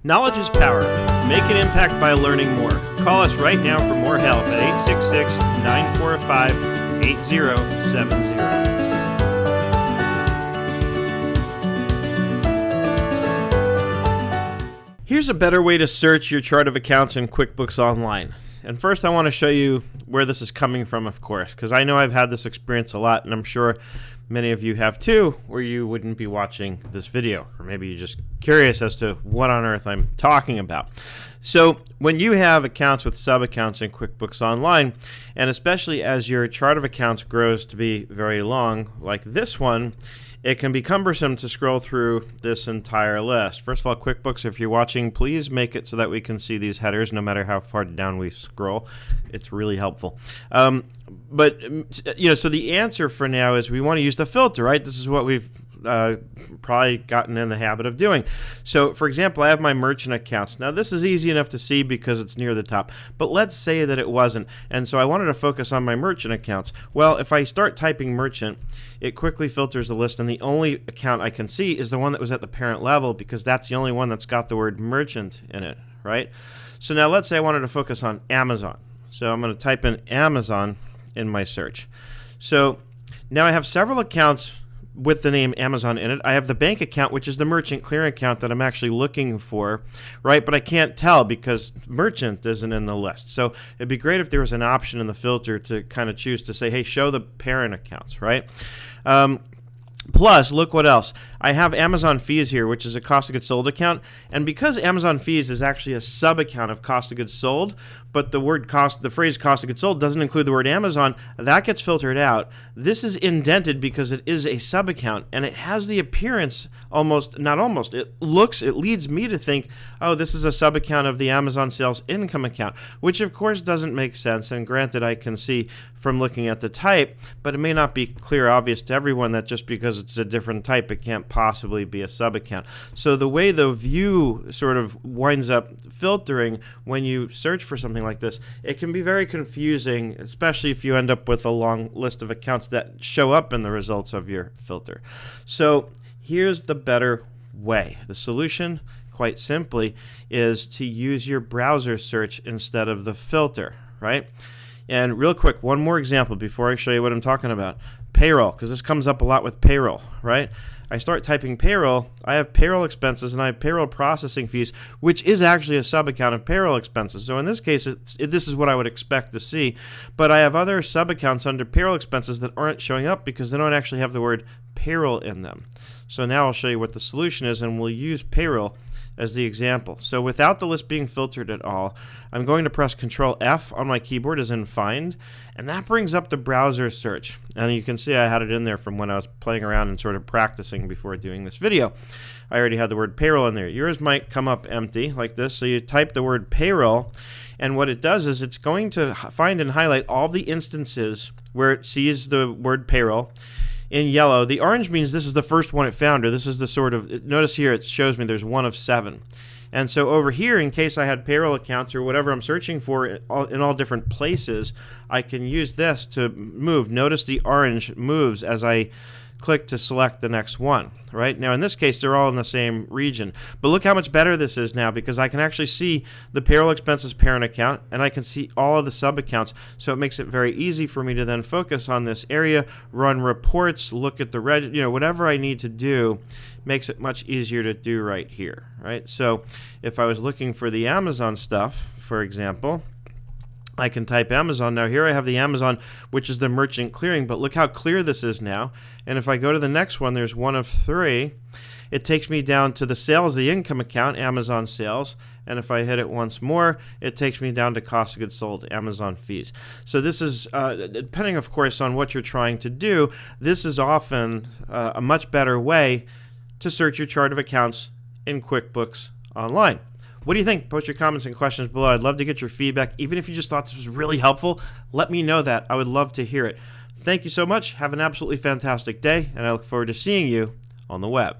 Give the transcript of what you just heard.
Knowledge is power. Make an impact by learning more. Call us right now for more help at 866-945-8070. Here's a better way to search your chart of accounts in QuickBooks Online. And first I want to show you where this is coming from, of course, because I know I've had this experience a lot, and I'm sure many of you have too, or you wouldn't be watching this video, or maybe you're just curious as to what on earth I'm talking about. So when you have accounts with sub-accounts in QuickBooks Online, and especially as your chart of accounts grows to be very long, like this one, it can be cumbersome to scroll through this entire list. First of all, QuickBooks, if you're watching, please make it so that we can see these headers no matter how far down we scroll. It's really helpful. So the answer for now is we want to use the filter, right? This is what we've probably gotten in the habit of doing. So, for example, I have my merchant accounts. Now, this is easy enough to see because it's near the top, but let's say that it wasn't, and so I wanted to focus on my merchant accounts. Well, if I start typing merchant, it quickly filters the list, and the only account I can see is the one that was at the parent level because that's the only one that's got the word merchant in it, right? So now let's say I wanted to focus on Amazon. So I'm going to type in Amazon in my search. So now I have several accounts with the name Amazon in it. I have the bank account, which is the merchant clearing account that I'm actually looking for, right? But I can't tell because merchant isn't in the list. So it'd be great if there was an option in the filter to kind of choose to say, hey, show the parent accounts, right? Plus, look what else. I have Amazon fees here, which is a cost of goods sold account. And because Amazon fees is actually a sub-account of cost of goods sold, but the phrase cost of goods sold doesn't include the word Amazon, that gets filtered out. This is indented because it is a sub-account, and it has the appearance it leads me to think, oh, this is a sub-account of the Amazon sales income account, which of course doesn't make sense. And granted, I can see from looking at the type, but it may not be clear, obvious to everyone that just because it's a different type, it can't possibly be a sub-account. So the way the view sort of winds up filtering when you search for something like this, it can be very confusing, especially if you end up with a long list of accounts that show up in the results of your filter. So here's the better way. The solution, quite simply, is to use your browser search instead of the filter, right? And real quick, one more example before I show you what I'm talking about. Payroll, because this comes up a lot with payroll, right? I start typing payroll, I have payroll expenses, and I have payroll processing fees, which is actually a sub-account of payroll expenses. So in this case, this is what I would expect to see. But I have other sub-accounts under payroll expenses that aren't showing up because they don't actually have the word payroll in them. So now I'll show you what the solution is, and we'll use payroll as the example. So without the list being filtered at all, I'm going to press Control F on my keyboard as in find, and that brings up the browser search. And you can see I had it in there from when I was playing around and sort of practicing before doing this video. I already had the word payroll in there. Yours might come up empty like this. So you type the word payroll, and what it does is it's going to find and highlight all the instances where it sees the word payroll in yellow. The orange means this is the first one it found, or this is the sort of, notice here it shows me there's one of 7. And so over here, in case I had payroll accounts or whatever I'm searching for in all different places, I can use this to move. Notice the orange moves as I click to select the next one, right? Now in this case, they're all in the same region. But look how much better this is now because I can actually see the payroll expenses parent account and I can see all of the sub-accounts. So it makes it very easy for me to then focus on this area, run reports, look at the whatever I need to do makes it much easier to do right here, right? So if I was looking for the Amazon stuff, for example, I can type Amazon. Now here I have the Amazon, which is the merchant clearing, but look how clear this is now. And if I go to the next one, there's one of 3. It takes me down to the sales, the income account, Amazon sales. And if I hit it once more, it takes me down to cost of goods sold, Amazon fees. So this is, depending of course on what you're trying to do, this is often a much better way to search your chart of accounts in QuickBooks Online. What do you think? Post your comments and questions below. I'd love to get your feedback. Even if you just thought this was really helpful, let me know that. I would love to hear it. Thank you so much. Have an absolutely fantastic day, and I look forward to seeing you on the web.